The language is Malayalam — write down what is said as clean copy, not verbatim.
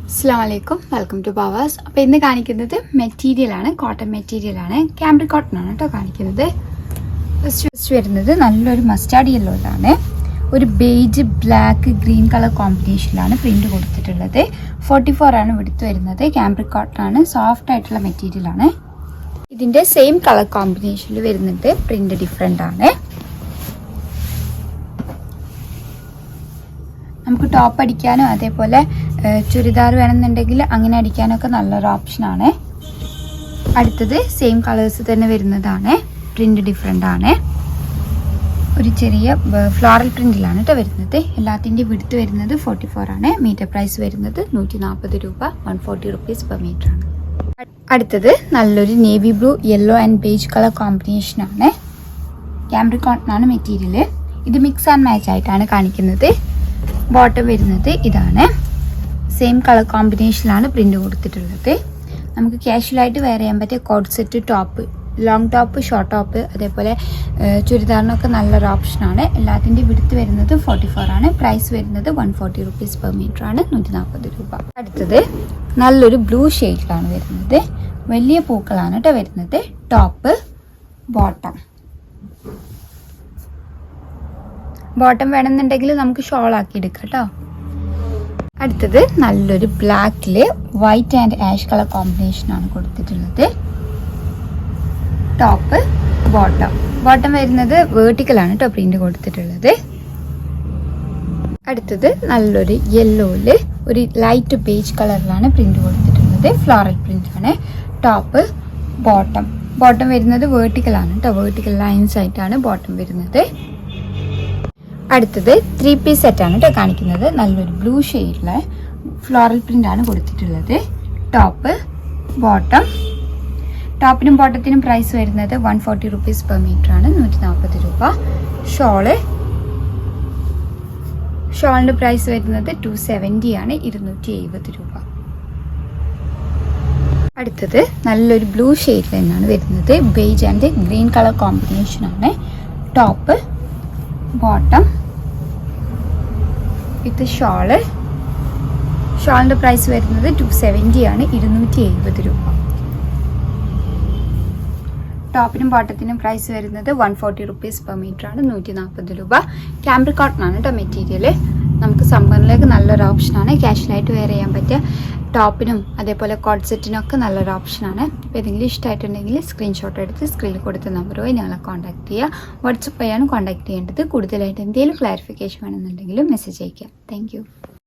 അസ്സലാമലൈക്കും, വെൽക്കം ടു പവേഴ്സ്. അപ്പോൾ ഇന്ന് കാണിക്കുന്നത് മെറ്റീരിയലാണ്, കോട്ടൺ മെറ്റീരിയലാണ്. ക്യാമ്പ്രിക് കോട്ടൺ ആണ് കേട്ടോ കാണിക്കുന്നത്. ഫസ്റ്റ് വരുന്നത് നല്ലൊരു മസ്റ്റാർഡ് യെല്ലോയിലാണ്. ഒരു ബേജ് ബ്ലാക്ക് ഗ്രീൻ കളർ കോമ്പിനേഷനിലാണ് പ്രിന്റ് കൊടുത്തിട്ടുള്ളത്. 44 ആണ് വിടുത്ത് വരുന്നത്. ക്യാമ്പ്രിക് കോട്ടൺ ആണ്, സോഫ്റ്റ് ആയിട്ടുള്ള മെറ്റീരിയലാണ്. ഇതിൻ്റെ സെയിം കളർ കോമ്പിനേഷനിൽ വരുന്നുണ്ട്, പ്രിന്റ് ഡിഫറെൻ്റ് ആണ്. നമുക്ക് ടോപ്പ് അടിക്കാനോ അതേപോലെ ചുരിദാർ വേണമെന്നുണ്ടെങ്കിൽ അങ്ങനെ അടിക്കാനൊക്കെ നല്ലൊരു ഓപ്ഷനാണ്. അടുത്തത് സെയിം കളേഴ്സ് തന്നെ വരുന്നതാണ്, പ്രിന്റ് ഡിഫറെൻ്റ് ആണ്. ഒരു ചെറിയ ഫ്ലോറൽ പ്രിന്റിലാണ് കേട്ടോ വരുന്നത്. എല്ലാത്തിൻ്റെയും വിടുത്ത് വരുന്നത് 44 ആണ്. മീറ്റർ പ്രൈസ് വരുന്നത് 140 രൂപ, 140 റുപ്പീസ് പെർ മീറ്റർ ആണ്. അടുത്തത് നല്ലൊരു navy blue yellow and beige colour കോമ്പിനേഷനാണ്. ക്യാമ്പ്രിക് കോട്ടൺ ആണ് മെറ്റീരിയൽ. ഇത് മിക്സ് ആൻഡ് മാച്ച് ആയിട്ടാണ് കാണിക്കുന്നത്. ബോട്ടം വരുന്നത് ഇതാണ്. സെയിം കളർ കോമ്പിനേഷനിലാണ് പ്രിന്റ് കൊടുത്തിട്ടുള്ളത്. നമുക്ക് കാഷ്വലായിട്ട് വെയർ ചെയ്യാൻ പറ്റിയ code set top, long top, short top, അതേപോലെ ചുരിദാറിനൊക്കെ നല്ലൊരു ഓപ്ഷനാണ്. എല്ലാത്തിൻ്റെ വിടുത്ത് വരുന്നത് 44 ആണ്. പ്രൈസ് വരുന്നത് 140 റുപ്പീസ് പെർ മീറ്റർ ആണ്, 140 രൂപ. അടുത്തത് നല്ലൊരു ബ്ലൂ ഷെയ്ഡിലാണ് വരുന്നത്. വലിയ പൂക്കളാണ് കേട്ടോ വരുന്നത്. ടോപ്പ്, ബോട്ടം വേണമെന്നുണ്ടെങ്കിൽ നമുക്ക് ഷോൾ ആക്കി എടുക്കാം കേട്ടോ. അടുത്തത് നല്ലൊരു ബ്ലാക്കില് വൈറ്റ് ആൻഡ് ആഷ് കളർ കോമ്പിനേഷനാണ് കൊടുത്തിട്ടുള്ളത്. ടോപ്പ്, ബോട്ടം വരുന്നത് വേർട്ടിക്കലാണ് കേട്ടോ പ്രിന്റ് കൊടുത്തിട്ടുള്ളത്. അടുത്തത് നല്ലൊരു യെല്ലോയില് ഒരു ലൈറ്റ് ബേജ് കളറിലാണ് പ്രിന്റ് കൊടുത്തിട്ടുള്ളത്. ഫ്ലോറൽ പ്രിന്റ് ആണ്. ടോപ്പ്, ബോട്ടം വരുന്നത് വേർട്ടിക്കലാണ് കേട്ടോ. വേർട്ടിക്കൽ ലൈൻസ് ആയിട്ടാണ് ബോട്ടം വരുന്നത്. അടുത്തത് 3 പീസ് സെറ്റാണ് കേട്ടോ കാണിക്കുന്നത്. നല്ലൊരു ബ്ലൂ ഷെയ്ഡിലെ ഫ്ലോറൽ പ്രിന്റ് ആണ് കൊടുത്തിട്ടുള്ളത്. ടോപ്പ്, ടോപ്പിനും ബോട്ടത്തിനും പ്രൈസ് വരുന്നത് 140 റുപ്പീസ് പെർ മീറ്റർ ആണ്, 140 രൂപ. ഷോളിന്റെ പ്രൈസ് വരുന്നത് 270 ആണ്, 270 രൂപ. അടുത്തത് നല്ലൊരു ബ്ലൂ ഷെയ്ഡിൽ തന്നെയാണ് വരുന്നത്. Beige and green colour combination ആണ്. ടോപ്പ്, ബോട്ടം വിത്ത് ഷോളിന്റെ പ്രൈസ് വരുന്നത് 270 ആണ്, 270 രൂപ. ടോപ്പിനും ബോട്ടത്തിനും പ്രൈസ് വരുന്നത് 140 റുപ്പീസ് പെർ മീറ്റർ ആണ്, 140 രൂപ. ക്യാമ്പ്രിക് കോട്ടൺ ആണ് കേട്ടോ മെറ്റീരിയൽ. നമുക്ക് സമ്മറിലേക്ക് നല്ലൊരു ഓപ്ഷനാണ്. കാഷ്വലായിട്ട് വെയർ ചെയ്യാൻ പറ്റിയ ടോപ്പിനും അതേപോലെ കോഡ് സെറ്റിനൊക്കെ നല്ലൊരു ഓപ്ഷനാണ്. അപ്പോൾ ഏതെങ്കിലും ഇഷ്ടമായിട്ടുണ്ടെങ്കിൽ സ്ക്രീൻഷോട്ട് എടുത്ത് സ്ക്രീനിൽ കൊടുത്ത നമ്പർ വഴി ഞങ്ങളെ കോൺടാക്ട് ചെയ്യുക. വാട്സപ്പ് വഴിയാണ് കോൺടാക്ട് ചെയ്യേണ്ടത്. കൂടുതലായിട്ട് എന്തെങ്കിലും ക്ലാരിഫിക്കേഷൻ വേണമെന്നുണ്ടെങ്കിലും മെസ്സേജ് അയയ്ക്കാം. താങ്ക്